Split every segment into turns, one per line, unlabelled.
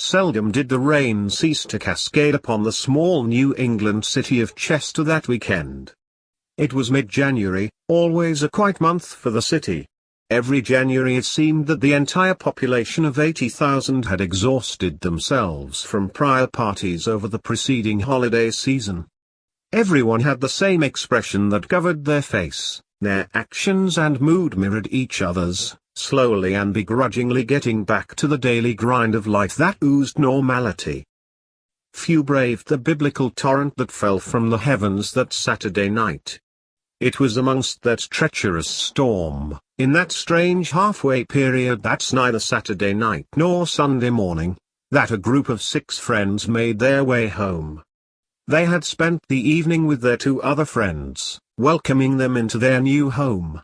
Seldom did the rain cease to cascade upon the small New England city of Chester that weekend. It was mid-January, always a quiet month for the city. Every January it seemed that the entire population of 80,000 had exhausted themselves from prior parties over the preceding holiday season. Everyone had the same expression that covered their face, their actions and mood mirrored each other's, slowly and begrudgingly getting back to the daily grind of life that oozed normality. Few braved the biblical torrent that fell from the heavens that Saturday night. It was amongst that treacherous storm, in that strange halfway period that's neither Saturday night nor Sunday morning, that a group of 6 friends made their way home. They had spent the evening with their 2 other friends, welcoming them into their new home.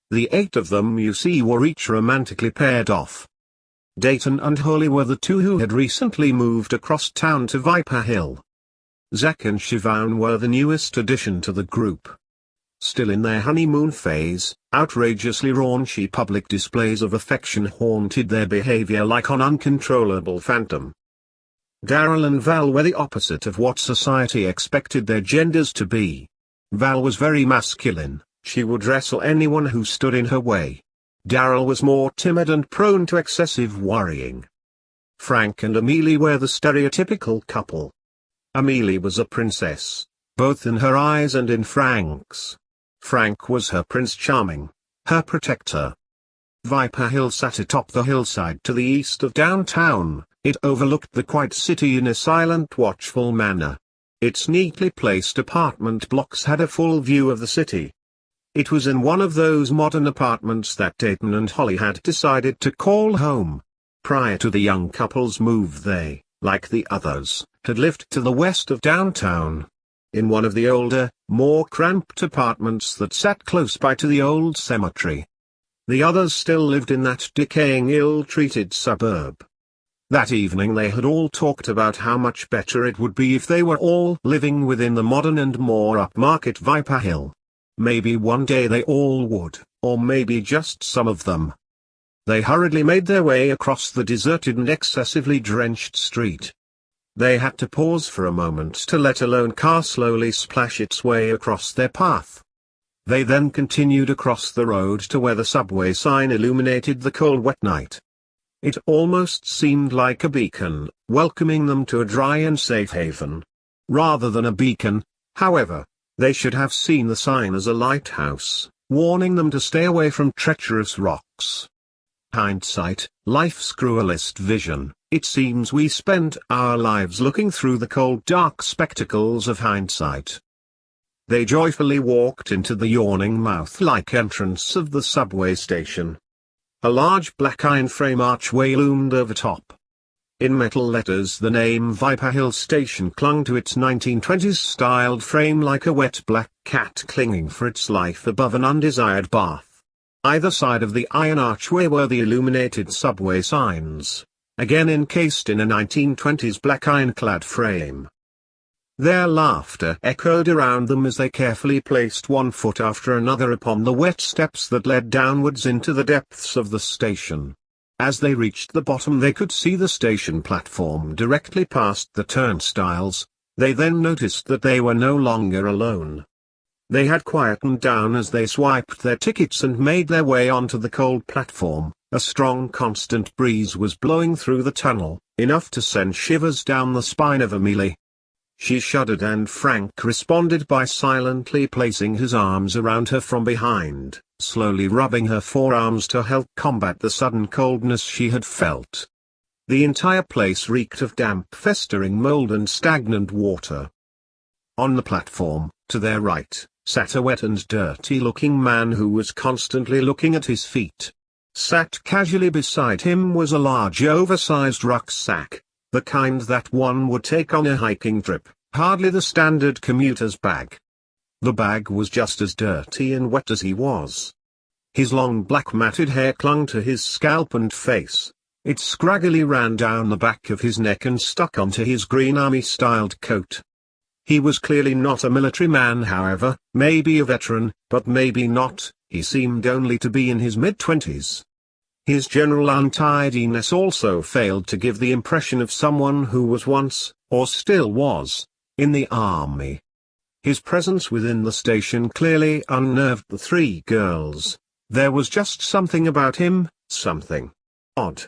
The 8 of them you see were each romantically paired off. Dayton and Holly were the 2 who had recently moved across town to Viper Hill. Zach and Siobhan were the newest addition to the group. Still in their honeymoon phase, outrageously raunchy public displays of affection haunted their behavior like an uncontrollable phantom. Daryl and Val were the opposite of what society expected their genders to be. Val was very masculine. She would wrestle anyone who stood in her way. Daryl was more timid and prone to excessive worrying. Frank and Amelie were the stereotypical couple. Amelie was a princess, both in her eyes and in Frank's. Frank was her Prince Charming, her protector. Viper Hill sat atop the hillside to the east of downtown. It overlooked the quiet city in a silent, watchful manner. Its neatly placed apartment blocks had a full view of the city. It was in one of those modern apartments that Dayton and Holly had decided to call home. Prior to the young couple's move they, like the others, had lived to the west of downtown. In one of the older, more cramped apartments that sat close by to the old cemetery. The others still lived in that decaying, ill-treated suburb. That evening they had all talked about how much better it would be if they were all living within the modern and more upmarket Viper Hill. Maybe one day they all would, or maybe just some of them. They hurriedly made their way across the deserted and excessively drenched street. They had to pause for a moment to let a lone car slowly splash its way across their path. They then continued across the road to where the subway sign illuminated the cold wet night. It almost seemed like a beacon, welcoming them to a dry and safe haven. Rather than a beacon, however, they should have seen the sign as a lighthouse, warning them to stay away from treacherous rocks. Hindsight, life's cruelest vision. It seems we spend our lives looking through the cold dark spectacles of hindsight. They joyfully walked into the yawning mouth-like entrance of the subway station. A large black iron frame archway loomed over top. In metal letters the name Viper Hill Station clung to its 1920s-styled frame like a wet black cat clinging for its life above an undesired bath. Either side of the iron archway were the illuminated subway signs, again encased in a 1920s black ironclad frame. Their laughter echoed around them as they carefully placed one foot after another upon the wet steps that led downwards into the depths of the station. As they reached the bottom they could see the station platform directly past the turnstiles. They then noticed that they were no longer alone. They had quietened down as they swiped their tickets and made their way onto the cold platform. A strong constant breeze was blowing through the tunnel, enough to send shivers down the spine of Amelie. She shuddered and Frank responded by silently placing his arms around her from behind, slowly rubbing her forearms to help combat the sudden coldness she had felt. The entire place reeked of damp festering mold and stagnant water. On the platform, to their right, sat a wet and dirty-looking man who was constantly looking at his feet. Sat casually beside him was a large oversized rucksack, the kind that one would take on a hiking trip, hardly the standard commuter's bag. The bag was just as dirty and wet as he was. His long black matted hair clung to his scalp and face. It scraggily ran down the back of his neck and stuck onto his green army-styled coat. He was clearly not a military man, however, maybe a veteran, but maybe not. He seemed only to be in his mid-20s. His general untidiness also failed to give the impression of someone who was once, or still was, in the army. His presence within the station clearly unnerved the three girls. There was just something about him, something odd.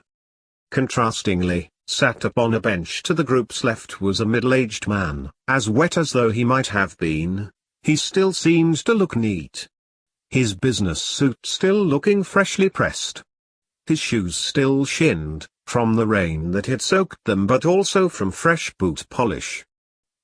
Contrastingly, sat upon a bench to the group's left was a middle-aged man. As wet as though he might have been, he still seemed to look neat. His business suit still looking freshly pressed. His shoes still shined, from the rain that had soaked them but also from fresh boot polish.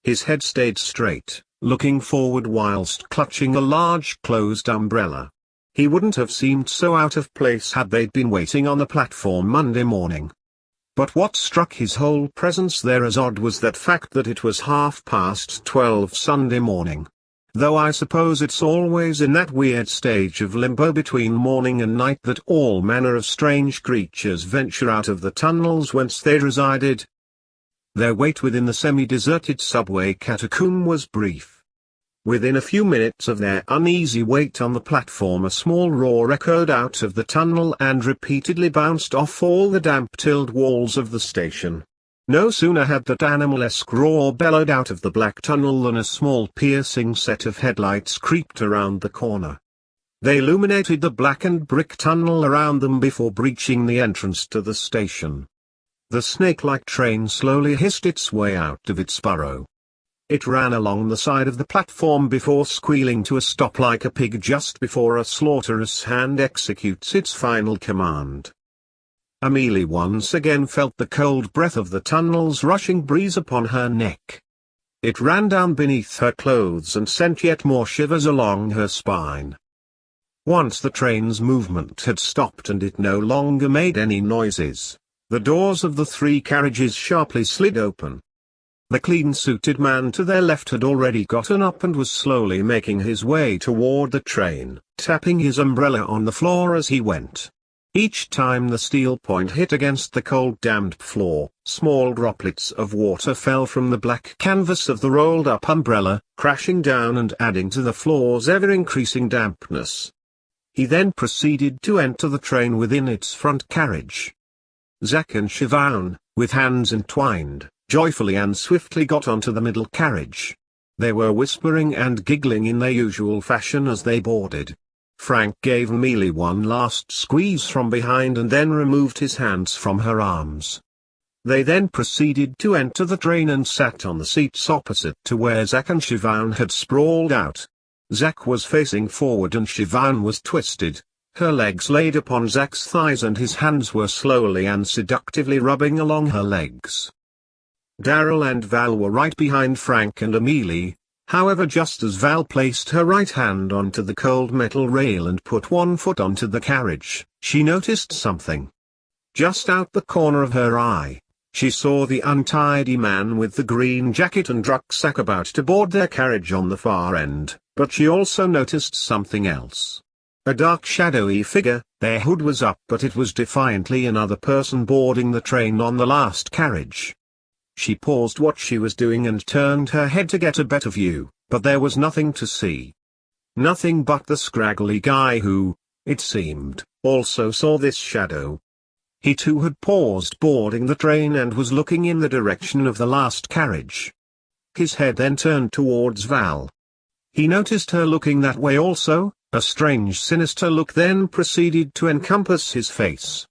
His head stayed straight, looking forward whilst clutching a large closed umbrella. He wouldn't have seemed so out of place had they'd been waiting on the platform Monday morning. But what struck his whole presence there as odd was that fact that it was 12:30 Sunday morning. Though I suppose it's always in that weird stage of limbo between morning and night that all manner of strange creatures venture out of the tunnels whence they resided. Their wait within the semi-deserted subway catacomb was brief. Within a few minutes of their uneasy wait on the platform a small roar echoed out of the tunnel and repeatedly bounced off all the damp-tilled walls of the station. No sooner had that animalesque roar bellowed out of the black tunnel than a small piercing set of headlights creeped around the corner. They illuminated the blackened brick tunnel around them before breaching the entrance to the station. The snake-like train slowly hissed its way out of its burrow. It ran along the side of the platform before squealing to a stop like a pig just before a slaughterous hand executes its final command. Amelie once again felt the cold breath of the tunnel's rushing breeze upon her neck. It ran down beneath her clothes and sent yet more shivers along her spine. Once the train's movement had stopped and it no longer made any noises, the doors of the three carriages sharply slid open. The clean-suited man to their left had already gotten up and was slowly making his way toward the train, tapping his umbrella on the floor as he went. Each time the steel point hit against the cold damp floor, small droplets of water fell from the black canvas of the rolled-up umbrella, crashing down and adding to the floor's ever-increasing dampness. He then proceeded to enter the train within its front carriage. Zack and Siobhan, with hands entwined, joyfully and swiftly got onto the middle carriage. They were whispering and giggling in their usual fashion as they boarded. Frank gave Amelie one last squeeze from behind and then removed his hands from her arms. They then proceeded to enter the train and sat on the seats opposite to where Zack and Siobhan had sprawled out. Zack was facing forward and Siobhan was twisted, her legs laid upon Zack's thighs and his hands were slowly and seductively rubbing along her legs. Daryl and Val were right behind Frank and Amelie. However, just as Val placed her right hand onto the cold metal rail and put one foot onto the carriage, she noticed something. Just out the corner of her eye, she saw the untidy man with the green jacket and rucksack about to board their carriage on the far end, but she also noticed something else. A dark shadowy figure, their hood was up but it was defiantly another person boarding the train on the last carriage. She paused what she was doing and turned her head to get a better view, but there was nothing to see. Nothing but the scraggly guy who, it seemed, also saw this shadow. He too had paused boarding the train and was looking in the direction of the last carriage. His head then turned towards Val. He noticed her looking that way also, a strange sinister look then proceeded to encompass his face.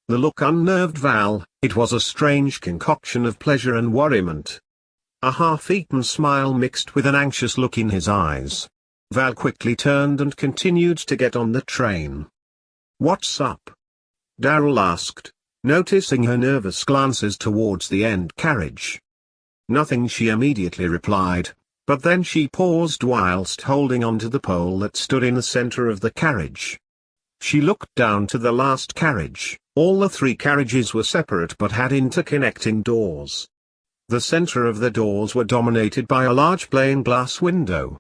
The look unnerved Val. It was a strange concoction of pleasure and worriment. A half-eaten smile mixed with an anxious look in his eyes. Val quickly turned and continued to get on the train. "What's up?" Daryl asked, noticing her nervous glances towards the end carriage. "Nothing," she immediately replied, but then she paused whilst holding onto the pole that stood in the center of the carriage. She looked down to the last carriage. All the three carriages were separate but had interconnecting doors. The center of the doors were dominated by a large plain glass window.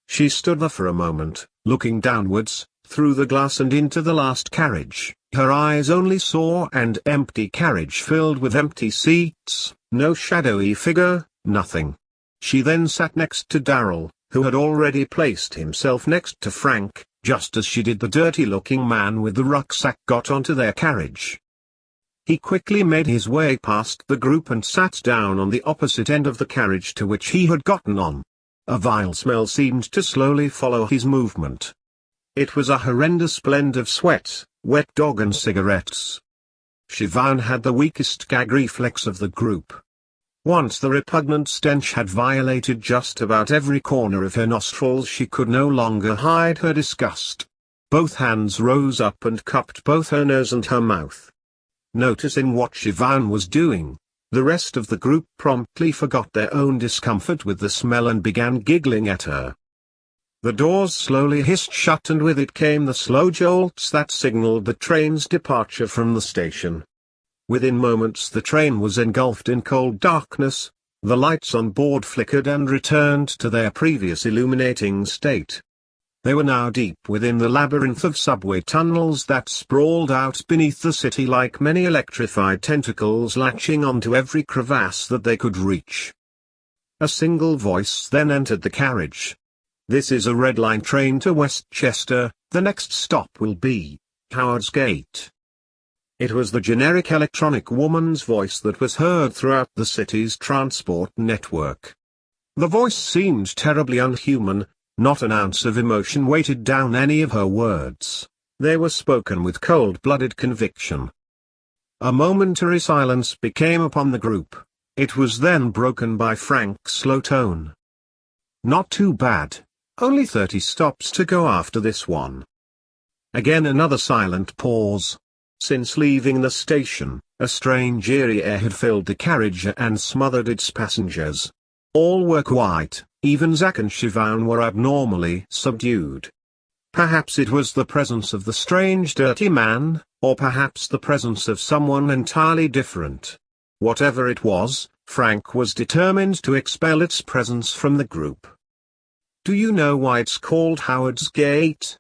She stood there for a moment, looking downwards, through the glass and into the last carriage. Her eyes only saw an empty carriage filled with empty seats, no shadowy figure, nothing. She then sat next to Daryl, who had already placed himself next to Frank, just as she did the dirty-looking man with the rucksack got onto their carriage. He quickly made his way past the group and sat down on the opposite end of the carriage to which he had gotten on. A vile smell seemed to slowly follow his movement. It was a horrendous blend of sweat, wet dog and cigarettes. Siobhan had the weakest gag reflex of the group. Once the repugnant stench had violated just about every corner of her nostrils, she could no longer hide her disgust. Both hands rose up and cupped both her nose and her mouth. Noticing what Siobhan was doing, the rest of the group promptly forgot their own discomfort with the smell and began giggling at her. The doors slowly hissed shut, and with it came the slow jolts that signaled the train's departure from the station. Within moments the train was engulfed in cold darkness, the lights on board flickered and returned to their previous illuminating state. They were now deep within the labyrinth of subway tunnels that sprawled out beneath the city like many electrified tentacles latching onto every crevasse that they could reach. A single voice then entered the carriage. "This is a Red Line train to Westchester, the next stop will be Howard's Gate." It was the generic electronic woman's voice that was heard throughout the city's transport network. The voice seemed terribly unhuman. Not an ounce of emotion weighted down any of her words. They were spoken with cold-blooded conviction. A momentary silence became upon the group. It was then broken by Frank's slow tone. "Not too bad. Only 30 stops to go after this one." Again another silent pause. Since leaving the station, a strange eerie air had filled the carriage and smothered its passengers. All were quiet. Even Zack and Siobhan were abnormally subdued. Perhaps it was the presence of the strange dirty man, or perhaps the presence of someone entirely different. Whatever it was, Frank was determined to expel its presence from the group. "Do you know why it's called Howard's Gate?"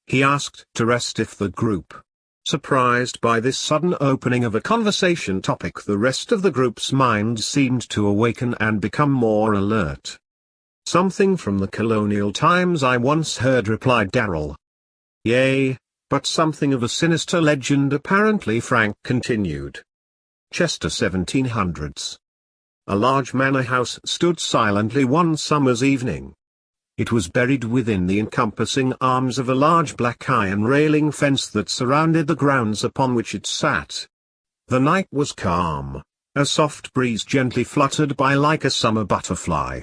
he asked to rest if the group. Surprised by this sudden opening of a conversation topic, the rest of the group's minds seemed to awaken and become more alert. "Something from the colonial times I once heard," replied Darrell. "Yea, but something of a sinister legend apparently," Frank continued. Chester 1700s. A large manor house stood silently one summer's evening. It was buried within the encompassing arms of a large black iron railing fence that surrounded the grounds upon which it sat. The night was calm, a soft breeze gently fluttered by like a summer butterfly.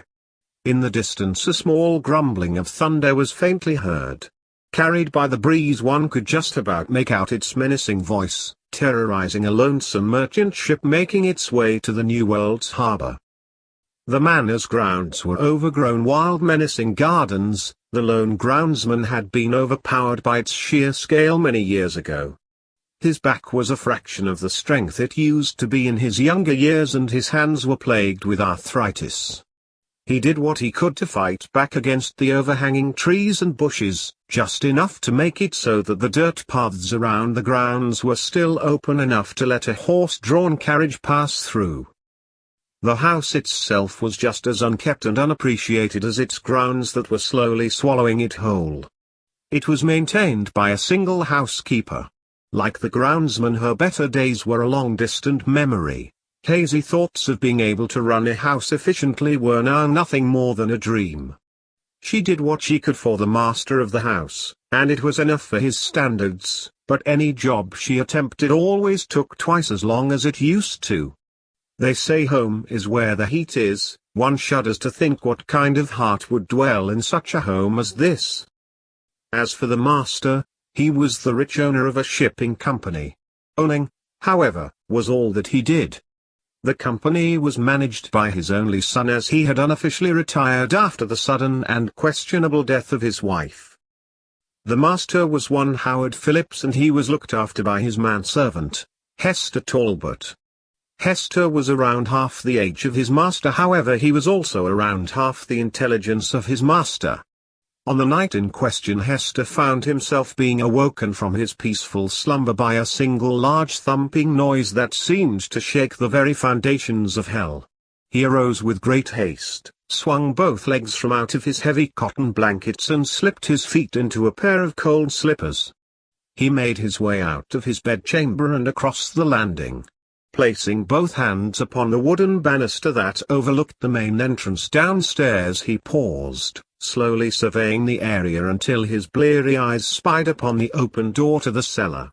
In the distance a small grumbling of thunder was faintly heard. Carried by the breeze, one could just about make out its menacing voice, terrorizing a lonesome merchant ship making its way to the New World's harbor. The manor's grounds were overgrown wild menacing gardens. The lone groundsman had been overpowered by its sheer scale many years ago. His back was a fraction of the strength it used to be in his younger years, and his hands were plagued with arthritis. He did what he could to fight back against the overhanging trees and bushes, just enough to make it so that the dirt paths around the grounds were still open enough to let a horse-drawn carriage pass through. The house itself was just as unkept and unappreciated as its grounds that were slowly swallowing it whole. It was maintained by a single housekeeper. Like the groundsman, her better days were a long-distant memory. Hazy thoughts of being able to run a house efficiently were now nothing more than a dream. She did what she could for the master of the house, and it was enough for his standards, but any job she attempted always took twice as long as it used to. They say home is where the heat is. One shudders to think what kind of heart would dwell in such a home as this. As for the master, he was the rich owner of a shipping company. Owning, however, was all that he did. The company was managed by his only son, as he had unofficially retired after the sudden and questionable death of his wife. The master was one Howard Phillips, and he was looked after by his manservant, Hester Talbot. Hester was around half the age of his master, however he was also around half the intelligence of his master. On the night in question, Hester found himself being awoken from his peaceful slumber by a single large thumping noise that seemed to shake the very foundations of hell. He arose with great haste, swung both legs from out of his heavy cotton blankets and slipped his feet into a pair of cold slippers. He made his way out of his bedchamber and across the landing. Placing both hands upon the wooden banister that overlooked the main entrance downstairs, he paused, slowly surveying the area until his bleary eyes spied upon the open door to the cellar.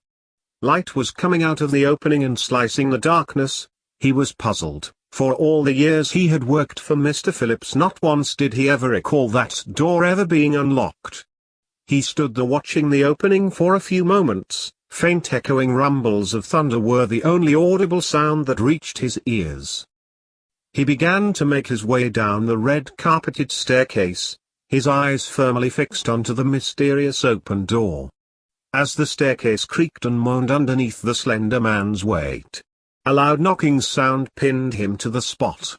Light was coming out of the opening and slicing the darkness. He was puzzled. For all the years he had worked for Mr. Phillips, not once did he ever recall that door ever being unlocked. He stood there watching the opening for a few moments. Faint echoing rumbles of thunder were the only audible sound that reached his ears. He began to make his way down the red-carpeted staircase, his eyes firmly fixed onto the mysterious open door. As the staircase creaked and moaned underneath the slender man's weight, a loud knocking sound pinned him to the spot.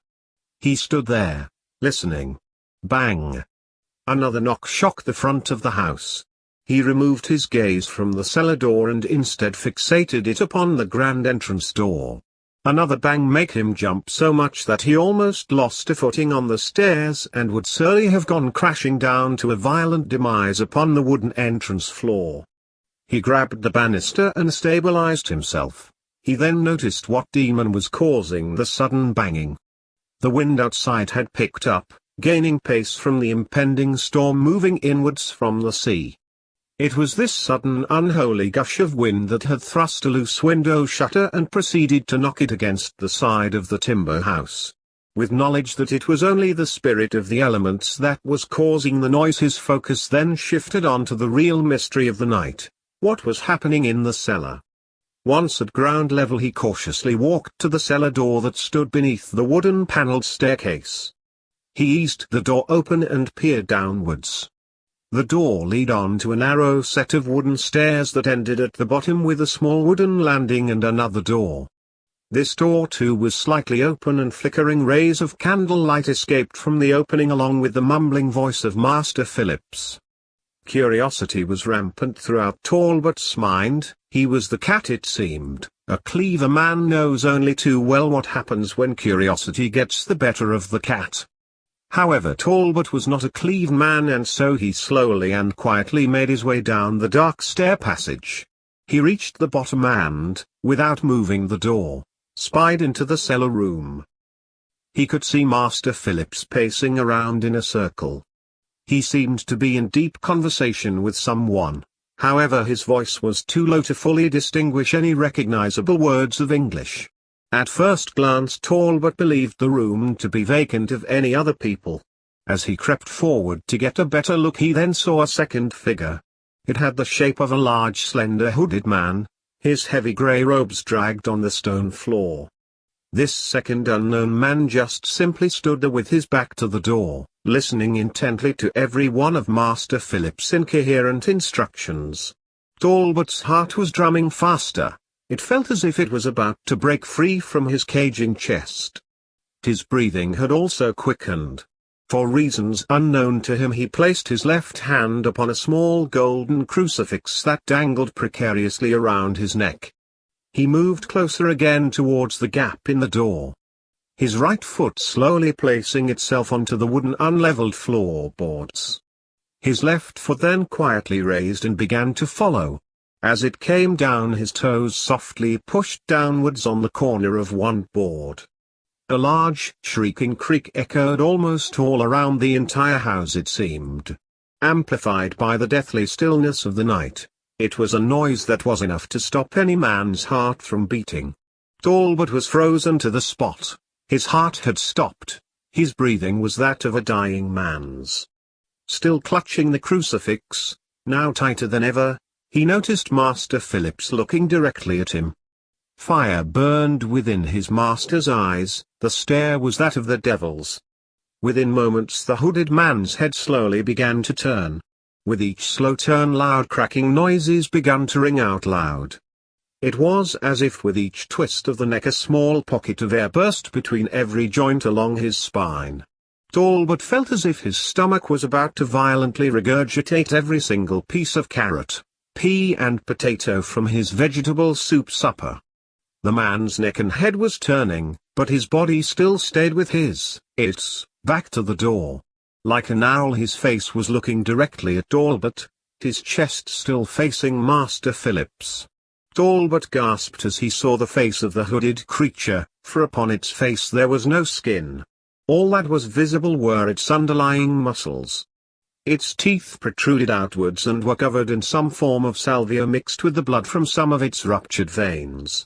He stood there, listening. Bang! Another knock shook the front of the house. He removed his gaze from the cellar door and instead fixated it upon the grand entrance door. Another bang made him jump so much that he almost lost a footing on the stairs and would surely have gone crashing down to a violent demise upon the wooden entrance floor. He grabbed the banister and stabilized himself. He then noticed what demon was causing the sudden banging. The wind outside had picked up, gaining pace from the impending storm moving inwards from the sea. It was this sudden unholy gush of wind that had thrust a loose window shutter and proceeded to knock it against the side of the timber house. With knowledge that it was only the spirit of the elements that was causing the noise, his focus then shifted onto the real mystery of the night. What was happening in the cellar? Once at ground level, he cautiously walked to the cellar door that stood beneath the wooden paneled staircase. He eased the door open and peered downwards. The door led on to a narrow set of wooden stairs that ended at the bottom with a small wooden landing and another door. This door too was slightly open and flickering rays of candlelight escaped from the opening along with the mumbling voice of Master Phillips. Curiosity was rampant throughout Talbot's mind. He was the cat, it seemed. A clever man knows only too well what happens when curiosity gets the better of the cat. However, Talbot was not a clever man, and so he slowly and quietly made his way down the dark stair passage. He reached the bottom and, without moving the door, spied into the cellar room. He could see Master Phillips pacing around in a circle. He seemed to be in deep conversation with someone. However, his voice was too low to fully distinguish any recognizable words of English. At first glance, Talbot believed the room to be vacant of any other people. As he crept forward to get a better look, he then saw a second figure. It had the shape of a large, slender, hooded man. His heavy grey robes dragged on the stone floor. This second unknown man just simply stood there with his back to the door, listening intently to every one of Master Phillips' incoherent instructions. Talbot's heart was drumming faster. It felt as if it was about to break free from his caging chest. His breathing had also quickened. For reasons unknown to him, he placed his left hand upon a small golden crucifix that dangled precariously around his neck. He moved closer again towards the gap in the door. His right foot slowly placing itself onto the wooden unleveled floorboards. His left foot then quietly raised and began to follow. As it came down, his toes softly pushed downwards on the corner of one board. A large, shrieking creak echoed almost all around the entire house, it seemed. Amplified by the deathly stillness of the night, it was a noise that was enough to stop any man's heart from beating. Talbot was frozen to the spot. His heart had stopped. His breathing was that of a dying man's. Still clutching the crucifix, now tighter than ever, he noticed Master Phillips looking directly at him. Fire burned within his master's eyes. The stare was that of the devil's. Within moments the hooded man's head slowly began to turn. With each slow turn, loud cracking noises began to ring out loud. It was as if with each twist of the neck a small pocket of air burst between every joint along his spine. Talbot felt as if his stomach was about to violently regurgitate every single piece of carrot, pea and potato from his vegetable soup supper. The man's neck and head was turning, but his body still stayed with its back to the door. Like an owl, his face was looking directly at Talbot, his chest still facing Master Phillips. Talbot gasped as he saw the face of the hooded creature, for upon its face there was no skin. All that was visible were its underlying muscles. Its teeth protruded outwards and were covered in some form of salvia mixed with the blood from some of its ruptured veins.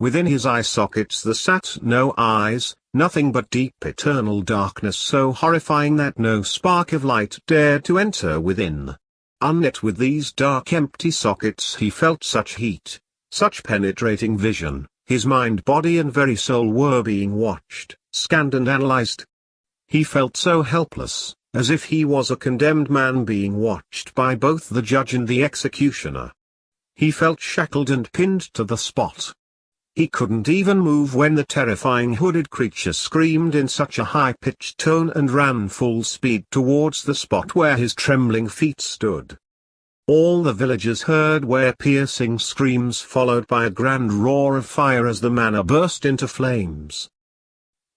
Within his eye sockets there sat no eyes, nothing but deep eternal darkness so horrifying that no spark of light dared to enter within. Unlit with these dark empty sockets, he felt such heat, such penetrating vision, his mind, body and very soul were being watched, scanned and analyzed. He felt so helpless, as if he was a condemned man being watched by both the judge and the executioner. He felt shackled and pinned to the spot. He couldn't even move when the terrifying hooded creature screamed in such a high-pitched tone and ran full speed towards the spot where his trembling feet stood. All the villagers heard were piercing screams followed by a grand roar of fire as the manor burst into flames.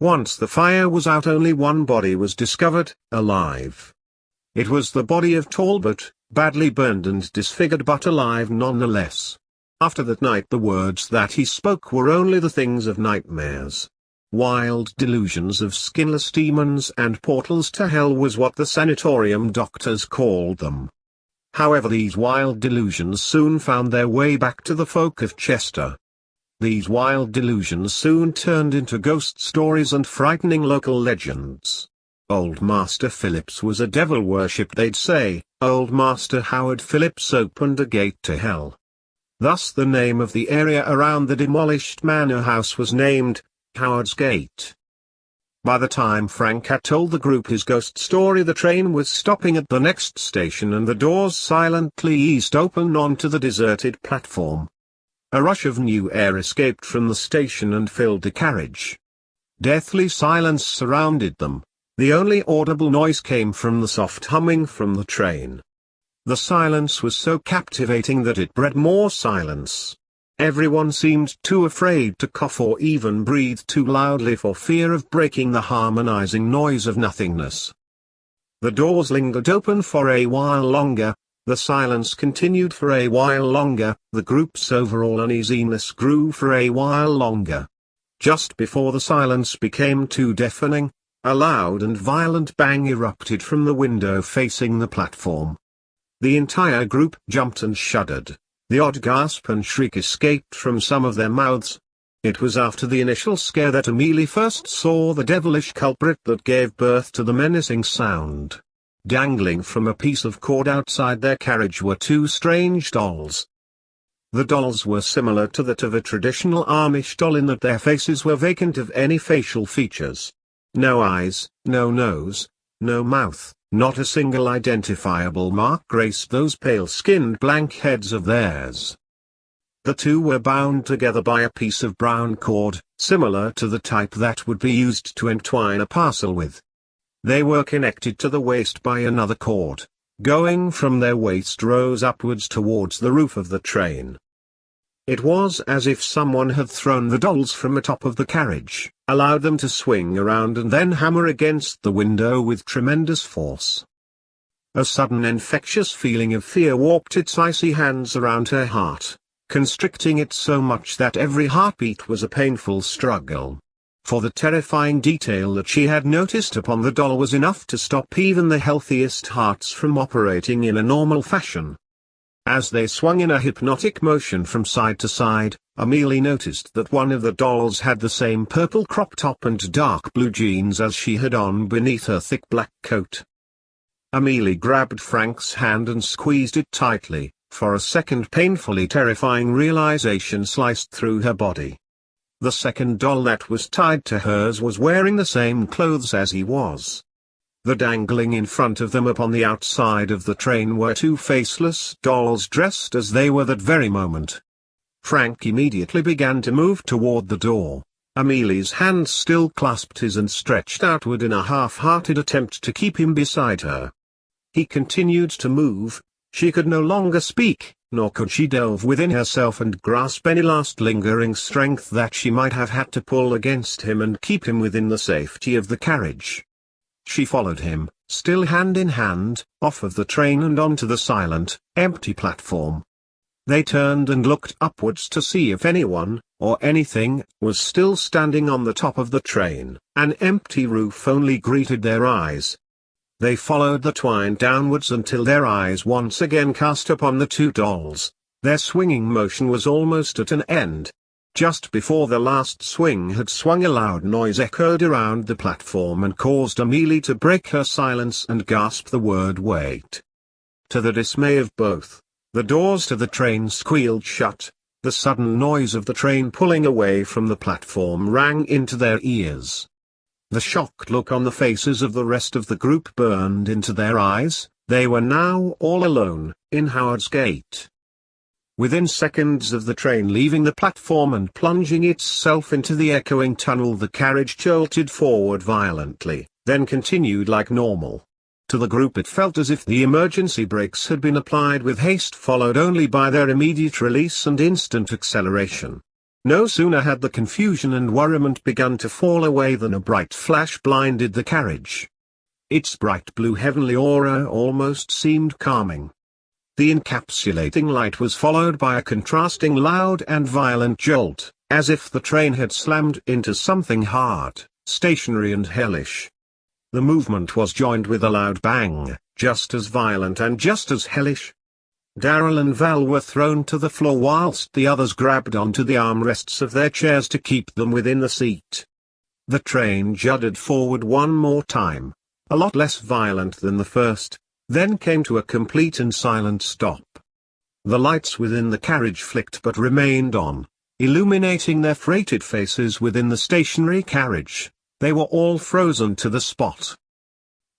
Once the fire was out, only one body was discovered, alive. It was the body of Talbot, badly burned and disfigured but alive nonetheless. After that night the words that he spoke were only the things of nightmares. Wild delusions of skinless demons and portals to hell was what the sanatorium doctors called them. However, these wild delusions soon found their way back to the folk of Chester. These wild delusions soon turned into ghost stories and frightening local legends. Old Master Phillips was a devil worship, they'd say. Old Master Howard Phillips opened a gate to hell. Thus the name of the area around the demolished manor house was named Howard's Gate. By the time Frank had told the group his ghost story, the train was stopping at the next station and the doors silently eased open onto the deserted platform. A rush of new air escaped from the station and filled the carriage. Deathly silence surrounded them. The only audible noise came from the soft humming from the train. The silence was so captivating that it bred more silence. Everyone seemed too afraid to cough or even breathe too loudly for fear of breaking the harmonizing noise of nothingness. The doors lingered open for a while longer, the silence continued for a while longer, the group's overall uneasiness grew for a while longer. Just before the silence became too deafening, a loud and violent bang erupted from the window facing the platform. The entire group jumped and shuddered. The odd gasp and shriek escaped from some of their mouths. It was after the initial scare that Amelie first saw the devilish culprit that gave birth to the menacing sound. Dangling from a piece of cord outside their carriage were two strange dolls. The dolls were similar to that of a traditional Amish doll in that their faces were vacant of any facial features. No eyes, no nose, no mouth. Not a single identifiable mark graced those pale-skinned blank heads of theirs. The two were bound together by a piece of brown cord, similar to the type that would be used to entwine a parcel with. They were connected to the waist by another cord, going from their waist rose upwards towards the roof of the train. It was as if someone had thrown the dolls from atop of the carriage, allowed them to swing around and then hammer against the window with tremendous force. A sudden infectious feeling of fear warped its icy hands around her heart, constricting it so much that every heartbeat was a painful struggle. For the terrifying detail that she had noticed upon the doll was enough to stop even the healthiest hearts from operating in a normal fashion. As they swung in a hypnotic motion from side to side, Amelie noticed that one of the dolls had the same purple crop top and dark blue jeans as she had on beneath her thick black coat. Amelie grabbed Frank's hand and squeezed it tightly. For a second, painfully terrifying realization sliced through her body. The second doll that was tied to hers was wearing the same clothes as he was. The dangling in front of them upon the outside of the train were two faceless dolls dressed as they were that very moment. Frank immediately began to move toward the door. Amelie's hand still clasped his and stretched outward in a half-hearted attempt to keep him beside her. He continued to move. She could no longer speak, nor could she delve within herself and grasp any last lingering strength that she might have had to pull against him and keep him within the safety of the carriage. She followed him, still hand in hand, off of the train and onto the silent, empty platform. They turned and looked upwards to see if anyone, or anything, was still standing on the top of the train. An empty roof only greeted their eyes. They followed the twine downwards until their eyes once again cast upon the two dolls. Their swinging motion was almost at an end. Just before the last swing had swung, a loud noise echoed around the platform and caused Amelie to break her silence and gasp the word "wait." To the dismay of both, the doors to the train squealed shut. The sudden noise of the train pulling away from the platform rang into their ears. The shocked look on the faces of the rest of the group burned into their eyes. They were now all alone, in Howard's Gate. Within seconds of the train leaving the platform and plunging itself into the echoing tunnel, the carriage jolted forward violently, then continued like normal. To the group it felt as if the emergency brakes had been applied with haste, followed only by their immediate release and instant acceleration. No sooner had the confusion and worriment begun to fall away than a bright flash blinded the carriage. Its bright blue heavenly aura almost seemed calming. The encapsulating light was followed by a contrasting loud and violent jolt, as if the train had slammed into something hard, stationary and hellish. The movement was joined with a loud bang, just as violent and just as hellish. Darrell and Val were thrown to the floor whilst the others grabbed onto the armrests of their chairs to keep them within the seat. The train juddered forward one more time, a lot less violent than the first, then came to a complete and silent stop. The lights within the carriage flicked but remained on, illuminating their freighted faces within the stationary carriage. They were all frozen to the spot.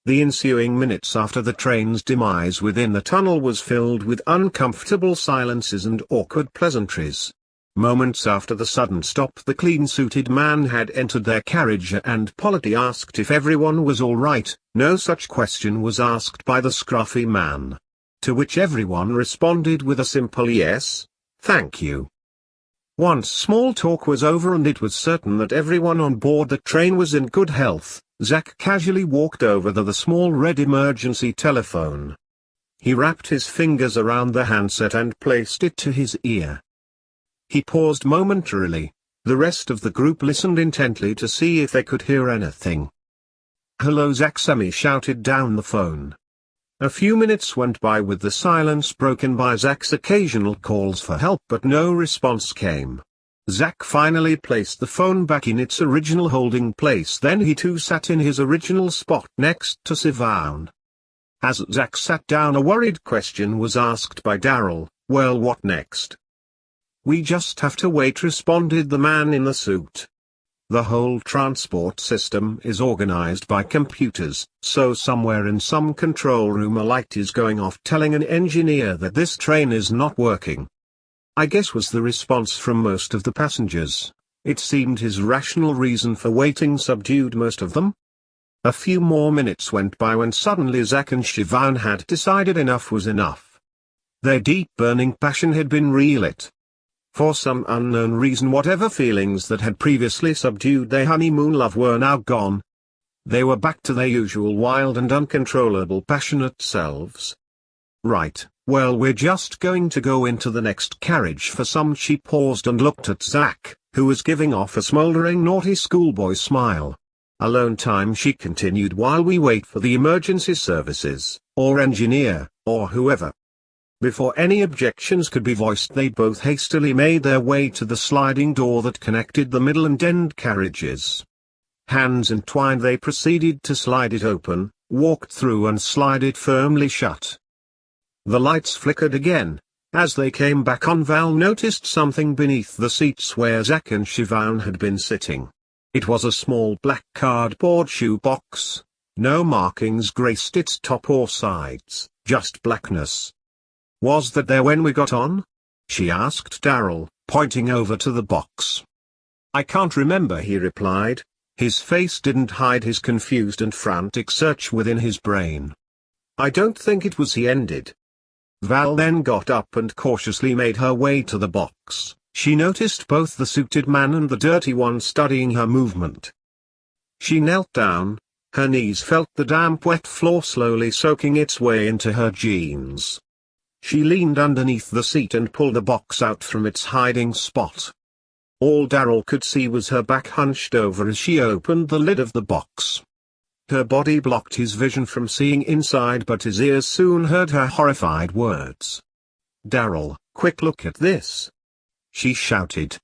The ensuing minutes after the train's demise within the tunnel was filled with uncomfortable silences and awkward pleasantries. Moments after the sudden stop, the clean-suited man had entered their carriage and politely asked if everyone was all right. No such question was asked by the scruffy man. To which everyone responded with a simple yes, thank you. Once small talk was over and it was certain that everyone on board the train was in good health, Zack casually walked over to the small red emergency telephone. He wrapped his fingers around the handset and placed it to his ear. He paused momentarily. The rest of the group listened intently to see if they could hear anything. "Hello, Zack," Sammy shouted down the phone. A few minutes went by with the silence broken by Zack's occasional calls for help, but no response came. Zack finally placed the phone back in its original holding place, then he too sat in his original spot next to Sivan. As Zack sat down, a worried question was asked by Darrell. "Well, what next?" "We just have to wait," responded the man in the suit. "The whole transport system is organized by computers, so somewhere in some control room a light is going off telling an engineer that this train is not working." I guess was the response from most of the passengers. It seemed his rational reason for waiting subdued most of them. A few more minutes went by when suddenly Zack and Sivan had decided enough was enough. Their deep burning passion had been relit. For some unknown reason, whatever feelings that had previously subdued their honeymoon love were now gone. They were back to their usual wild and uncontrollable passionate selves. "Right, well, we're just going to go into the next carriage for some." She paused and looked at Zack, who was giving off a smoldering naughty schoolboy smile. "Alone time," she continued, "while we wait for the emergency services, or engineer, or whoever." Before any objections could be voiced, they both hastily made their way to the sliding door that connected the middle and end carriages. Hands entwined, they proceeded to slide it open, walked through and slide it firmly shut. The lights flickered again. As they came back on, Val noticed something beneath the seats where Zack and Sivan had been sitting. It was a small black cardboard shoebox. No markings graced its top or sides, just blackness. "Was that there when we got on?" she asked Darrell, pointing over to the box. "I can't remember," he replied. His face didn't hide his confused and frantic search within his brain. "I don't think it was," he ended. Val then got up and cautiously made her way to the box. She noticed both the suited man and the dirty one studying her movement. She knelt down. Her knees felt the damp wet floor slowly soaking its way into her jeans. She leaned underneath the seat and pulled the box out from its hiding spot. All Daryl could see was her back hunched over as she opened the lid of the box. Her body blocked his vision from seeing inside, but his ears soon heard her horrified words. "Daryl, quick look at this!" she shouted.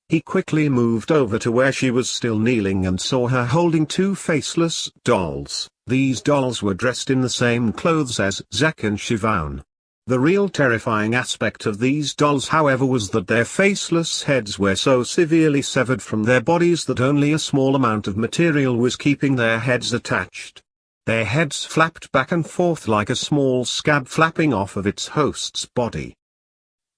He quickly moved over to where she was still kneeling and saw her holding two faceless dolls. These dolls were dressed in the same clothes as Zack and Siobhan. The real terrifying aspect of these dolls, however, was that their faceless heads were so severely severed from their bodies that only a small amount of material was keeping their heads attached. Their heads flapped back and forth like a small scab flapping off of its host's body.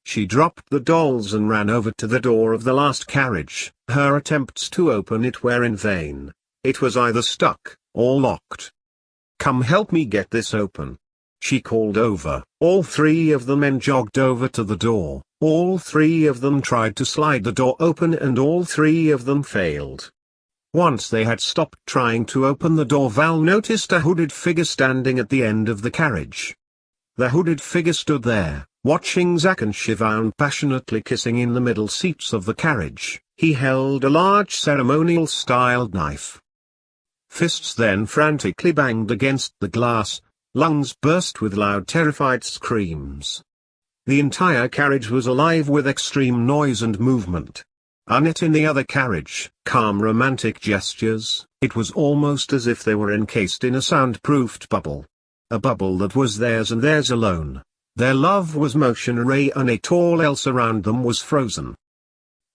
She dropped the dolls and ran over to the door of the last carriage. Her attempts to open it were in vain. It was either stuck, or locked. "Come help me get this open," she called over. All three of the men jogged over to the door. All three of them tried to slide the door open and all three of them failed. Once they had stopped trying to open the door, Val noticed a hooded figure standing at the end of the carriage. The hooded figure stood there, watching Zack and Siobhan passionately kissing in the middle seats of the carriage. He held a large ceremonial-styled knife. Fists then frantically banged against the glass. Lungs burst with loud terrified screams. The entire carriage was alive with extreme noise and movement. Annette in the other carriage, calm romantic gestures. It was almost as if they were encased in a soundproofed bubble. A bubble that was theirs and theirs alone. Their love was motion array and all else around them was frozen.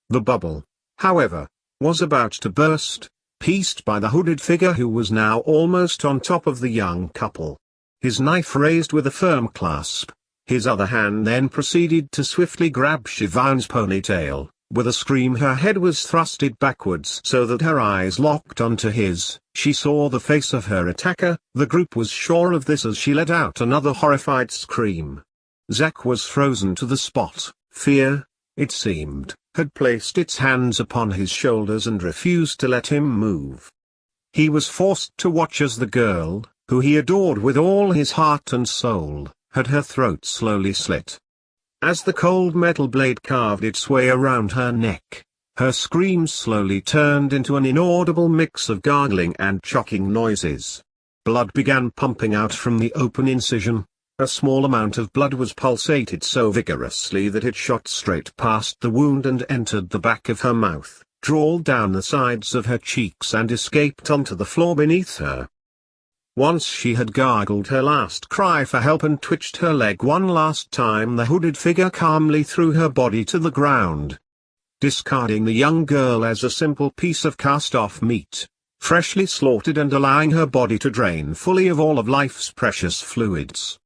The bubble, however, was about to burst, pieced by the hooded figure who was now almost on top of the young couple. His knife raised with a firm clasp. His other hand then proceeded to swiftly grab Siobhan's ponytail. With a scream, her head was thrusted backwards so that her eyes locked onto his. She saw the face of her attacker. The group was sure of this as she let out another horrified scream. Zack was frozen to the spot. Fear, it seemed, had placed its hands upon his shoulders and refused to let him move. He was forced to watch as the girl, who he adored with all his heart and soul, had her throat slowly slit. As the cold metal blade carved its way around her neck, her screams slowly turned into an inaudible mix of gargling and choking noises. Blood began pumping out from the open incision. A small amount of blood was pulsated so vigorously that it shot straight past the wound and entered the back of her mouth, drawled down the sides of her cheeks and escaped onto the floor beneath her. Once she had gargled her last cry for help and twitched her leg one last time, the hooded figure calmly threw her body to the ground, discarding the young girl as a simple piece of cast-off meat, freshly slaughtered, and allowing her body to drain fully of all of life's precious fluids.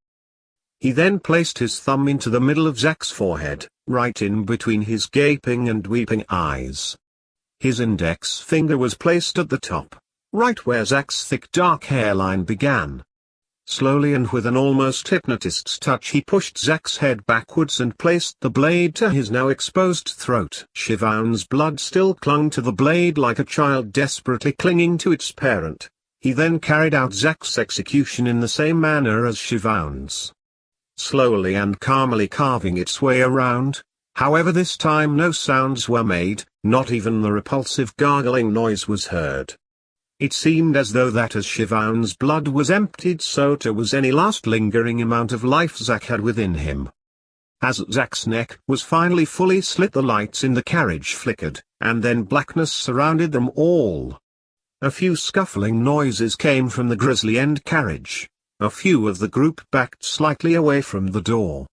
He then placed his thumb into the middle of Zack's forehead, right in between his gaping and weeping eyes. His index finger was placed at the top, right where Zack's thick dark hairline began. Slowly and with an almost hypnotist's touch, he pushed Zack's head backwards and placed the blade to his now exposed throat. Siobhan's blood still clung to the blade like a child desperately clinging to its parent. He then carried out Zack's execution in the same manner as Siobhan's, slowly and calmly carving its way around. However, this time no sounds were made, not even the repulsive gargling noise was heard. It seemed as though that as Siobhan's blood was emptied, so too was any last lingering amount of life Zack had within him. As Zack's neck was finally fully slit, the lights in the carriage flickered, and then blackness surrounded them all. A few scuffling noises came from the grisly end carriage. A few of the group backed slightly away from the door.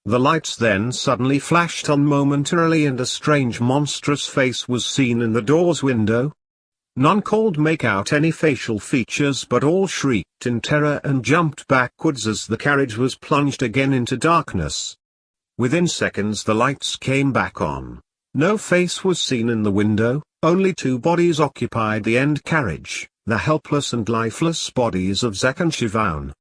The lights then suddenly flashed on momentarily, and a strange monstrous face was seen in the door's window. None could make out any facial features, but all shrieked in terror and jumped backwards as the carriage was plunged again into darkness. Within seconds the lights came back on. No face was seen in the window, only two bodies occupied the end carriage, the helpless and lifeless bodies of Zack and Siobhan.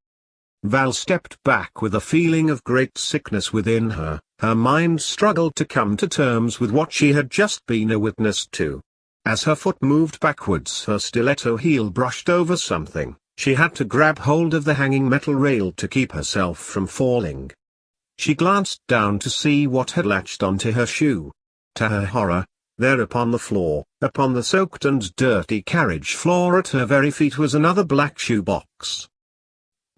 Val stepped back with a feeling of great sickness within her. Her mind struggled to come to terms with what she had just been a witness to. As her foot moved backwards, her stiletto heel brushed over something. She had to grab hold of the hanging metal rail to keep herself from falling. She glanced down to see what had latched onto her shoe. To her horror, there upon the floor, upon the soaked and dirty carriage floor at her very feet, was another black shoe box.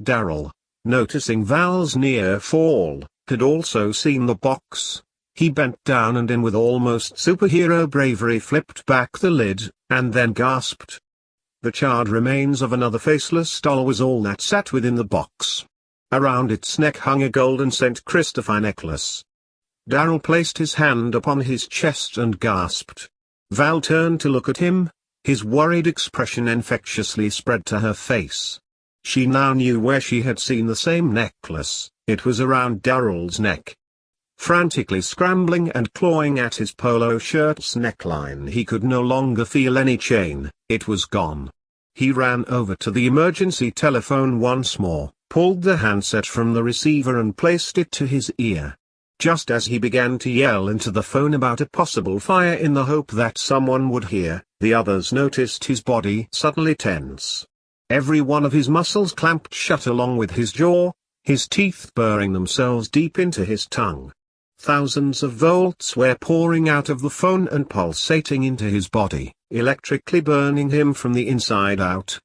Darryl, noticing Val's near fall, had also seen the box. He bent down and in with almost superhero bravery flipped back the lid, and then gasped. The charred remains of another faceless doll was all that sat within the box. Around its neck hung a golden St. Christopher necklace. Darryl placed his hand upon his chest and gasped. Val turned to look at him. His worried expression infectiously spread to her face. She now knew where she had seen the same necklace. It was around Darryl's neck. Frantically scrambling and clawing at his polo shirt's neckline, he could no longer feel any chain. It was gone. He ran over to the emergency telephone once more, pulled the handset from the receiver and placed it to his ear. Just as he began to yell into the phone about a possible fire in the hope that someone would hear, the others noticed his body suddenly tense. Every one of his muscles clamped shut along with his jaw, his teeth burrowing themselves deep into his tongue. Thousands of volts were pouring out of the phone and pulsating into his body, electrically burning him from the inside out.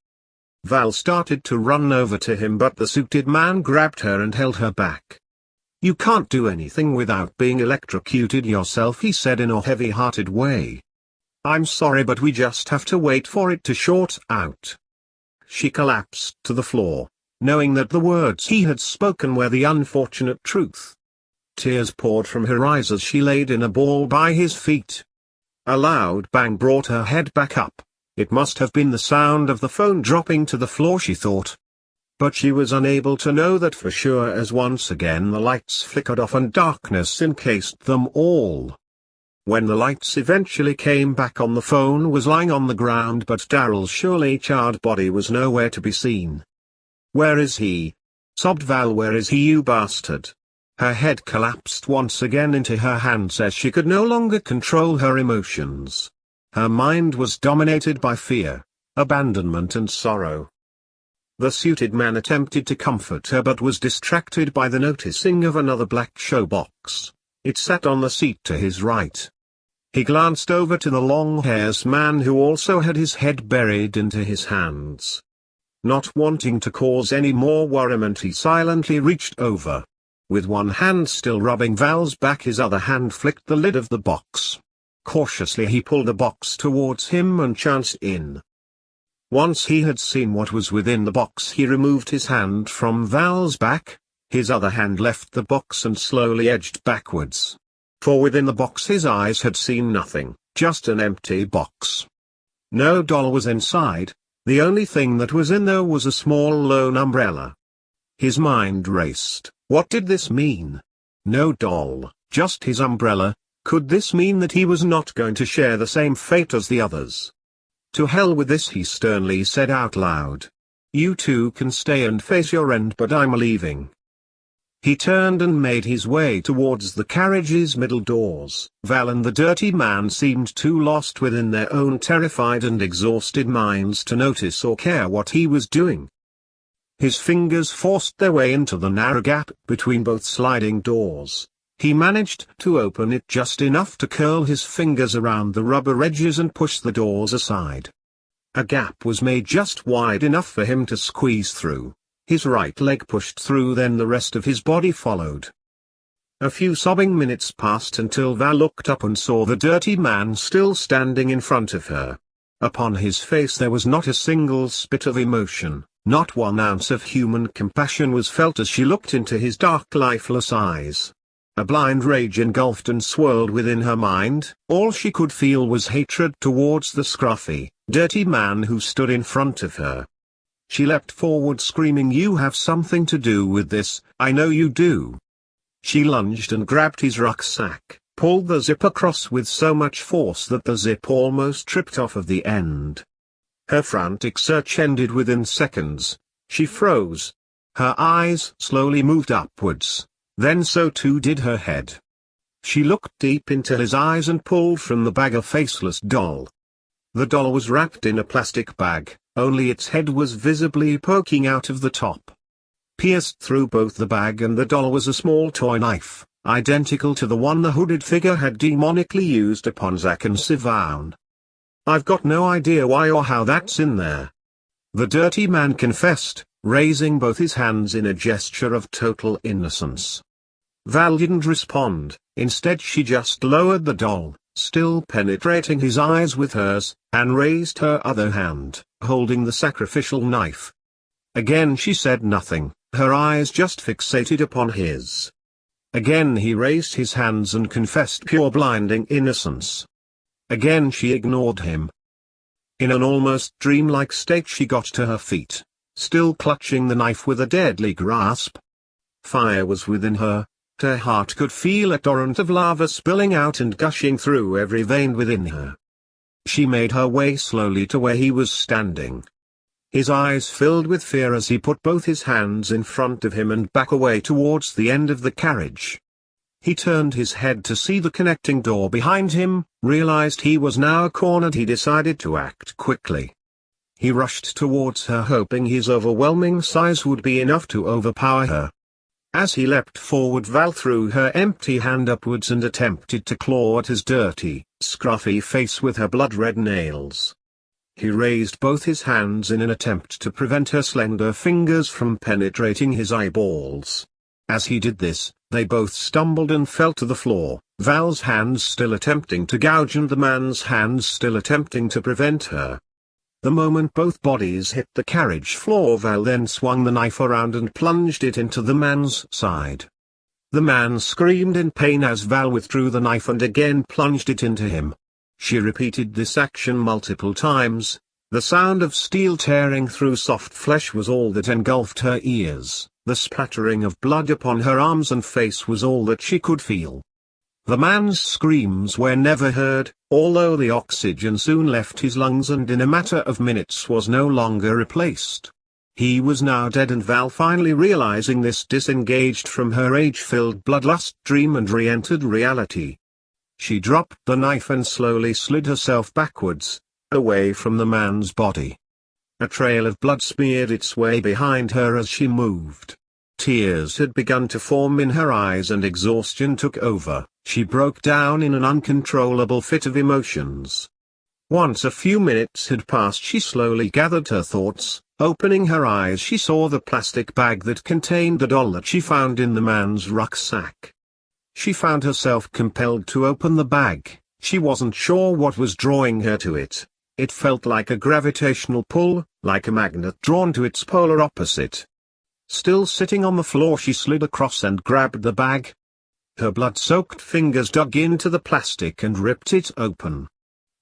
Val started to run over to him, but the suited man grabbed her and held her back. "You can't do anything without being electrocuted yourself," he said in a heavy-hearted way. "I'm sorry, but we just have to wait for it to short out." She collapsed to the floor, knowing that the words he had spoken were the unfortunate truth. Tears poured from her eyes as she laid in a ball by his feet. A loud bang brought her head back up. It must have been the sound of the phone dropping to the floor, she thought. But she was unable to know that for sure, as once again the lights flickered off and darkness encased them all. When the lights eventually came back on, the phone was lying on the ground, but Darryl's surely charred body was nowhere to be seen. "Where is he?" sobbed Val. "Where is he, you bastard?" Her head collapsed once again into her hands as she could no longer control her emotions. Her mind was dominated by fear, abandonment and sorrow. The suited man attempted to comfort her but was distracted by the noticing of another black show box. It sat on the seat to his right. He glanced over to the long-haired man, who also had his head buried into his hands. Not wanting to cause any more worriment, he silently reached over. With one hand still rubbing Val's back, his other hand flicked the lid of the box. Cautiously he pulled the box towards him and chanced in. Once he had seen what was within the box, he removed his hand from Val's back. His other hand left the box and slowly edged backwards. For within the box his eyes had seen nothing, just an empty box. No doll was inside. The only thing that was in there was a small lone umbrella. His mind raced. What did this mean? No doll, just his umbrella. Could this mean that he was not going to share the same fate as the others? "To hell with this," he sternly said out loud. "You two can stay and face your end, but I'm leaving." He turned and made his way towards the carriage's middle doors. Val and the dirty man seemed too lost within their own terrified and exhausted minds to notice or care what he was doing. His fingers forced their way into the narrow gap between both sliding doors. He managed to open it just enough to curl his fingers around the rubber edges and push the doors aside. A gap was made just wide enough for him to squeeze through. His right leg pushed through, then the rest of his body followed. A few sobbing minutes passed until Val looked up and saw the dirty man still standing in front of her. Upon his face there was not a single spit of emotion. Not 1 ounce of human compassion was felt as she looked into his dark, lifeless eyes. A blind rage engulfed and swirled within her mind. All she could feel was hatred towards the scruffy, dirty man who stood in front of her. She leapt forward screaming, "You have something to do with this, I know you do." She lunged and grabbed his rucksack, pulled the zip across with so much force that the zip almost tripped off of the end. Her frantic search ended within seconds. She froze. Her eyes slowly moved upwards, then so too did her head. She looked deep into his eyes and pulled from the bag a faceless doll. The doll was wrapped in a plastic bag, only its head was visibly poking out of the top. Pierced through both the bag and the doll was a small toy knife, identical to the one the hooded figure had demonically used upon Zack and Sivan. "I've got no idea why or how that's in there," the dirty man confessed, raising both his hands in a gesture of total innocence. Val didn't respond, instead she just lowered the doll, still penetrating his eyes with hers, and raised her other hand, holding the sacrificial knife. Again she said nothing, her eyes just fixated upon his. Again he raised his hands and confessed pure blinding innocence. Again she ignored him. In an almost dreamlike state she got to her feet, still clutching the knife with a deadly grasp. Fire was within her. Her heart could feel a torrent of lava spilling out and gushing through every vein within her. She made her way slowly to where he was standing. His eyes filled with fear as he put both his hands in front of him and back away towards the end of the carriage. He turned his head to see the connecting door behind him, realized he was now cornered. He decided to act quickly. He rushed towards her hoping his overwhelming size would be enough to overpower her. As he leapt forward, Val threw her empty hand upwards and attempted to claw at his dirty, scruffy face with her blood-red nails. He raised both his hands in an attempt to prevent her slender fingers from penetrating his eyeballs. As he did this, they both stumbled and fell to the floor, Val's hands still attempting to gouge and the man's hands still attempting to prevent her. The moment both bodies hit the carriage floor, Val then swung the knife around and plunged it into the man's side. The man screamed in pain as Val withdrew the knife and again plunged it into him. She repeated this action multiple times. The sound of steel tearing through soft flesh was all that engulfed her ears, the splattering of blood upon her arms and face was all that she could feel. The man's screams were never heard, although the oxygen soon left his lungs and in a matter of minutes was no longer replaced. He was now dead, and Val, finally realizing this, disengaged from her age-filled bloodlust dream and re-entered reality. She dropped the knife and slowly slid herself backwards, away from the man's body. A trail of blood smeared its way behind her as she moved. Tears had begun to form in her eyes and exhaustion took over. She broke down in an uncontrollable fit of emotions. Once a few minutes had passed, she slowly gathered her thoughts. Opening her eyes, she saw the plastic bag that contained the doll that she found in the man's rucksack. She found herself compelled to open the bag. She wasn't sure what was drawing her to it. It felt like a gravitational pull, like a magnet drawn to its polar opposite. Still sitting on the floor, she slid across and grabbed the bag. Her blood-soaked fingers dug into the plastic and ripped it open.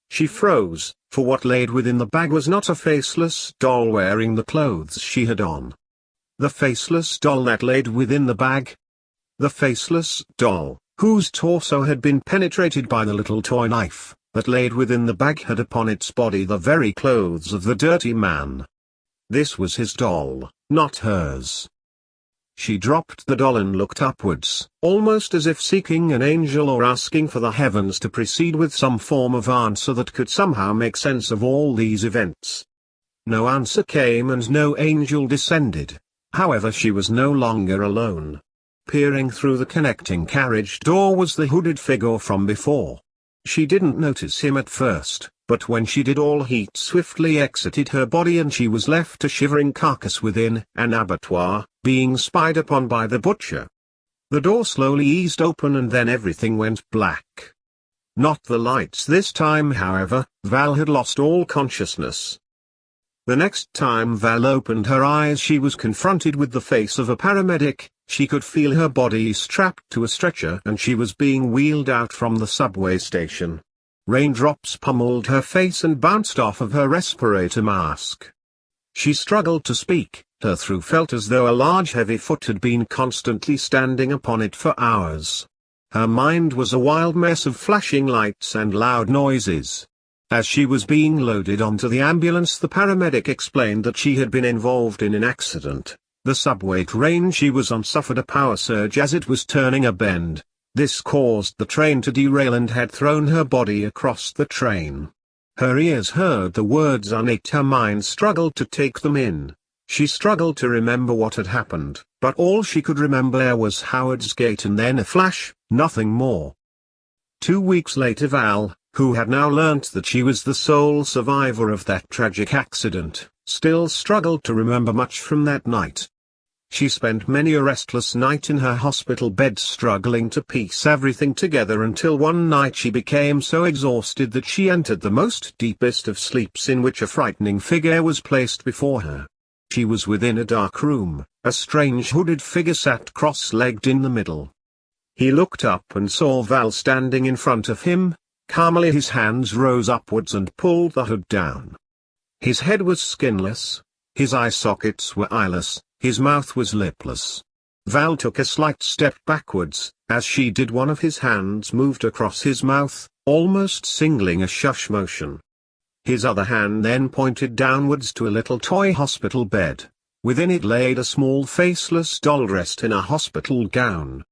She froze, for what laid within the bag was not a faceless doll wearing the clothes she had on. The faceless doll that laid within the bag. The faceless doll, whose torso had been penetrated by the little toy knife, that laid within the bag had upon its body the very clothes of the dirty man. This was his doll, not hers. She dropped the doll and looked upwards, almost as if seeking an angel or asking for the heavens to proceed with some form of answer that could somehow make sense of all these events. No answer came and no angel descended. However, she was no longer alone. Peering through the connecting carriage door was the hooded figure from before. She didn't notice him at first, but when she did, all heat swiftly exited her body and she was left a shivering carcass within an abattoir, being spied upon by the butcher. The door slowly eased open and then everything went black. Not the lights this time, however. Val had lost all consciousness. The next time Val opened her eyes, she was confronted with the face of a paramedic. She could feel her body strapped to a stretcher and she was being wheeled out from the subway station. Raindrops pummeled her face and bounced off of her respirator mask. She struggled to speak. Her throat felt as though a large heavy foot had been constantly standing upon it for hours. Her mind was a wild mess of flashing lights and loud noises. As she was being loaded onto the ambulance, the paramedic explained that she had been involved in an accident. The subway train she was on suffered a power surge as it was turning a bend. This caused the train to derail and had thrown her body across the train. Her ears heard the words unnate, her mind struggled to take them in. She struggled to remember what had happened, but all she could remember was Howard's Gate and then a flash, nothing more. 2 weeks later Val, who had now learnt that she was the sole survivor of that tragic accident, still struggled to remember much from that night. She spent many a restless night in her hospital bed struggling to piece everything together until one night she became so exhausted that she entered the most deepest of sleeps in which a frightening figure was placed before her. She was within a dark room, a strange hooded figure sat cross-legged in the middle. He looked up and saw Val standing in front of him. Calmly his hands rose upwards and pulled the hood down. His head was skinless, his eye sockets were eyeless, his mouth was lipless. Val took a slight step backwards. As she did, one of his hands moved across his mouth, almost singling a shush motion. His other hand then pointed downwards to a little toy hospital bed. Within it laid a small faceless doll dressed in a hospital gown.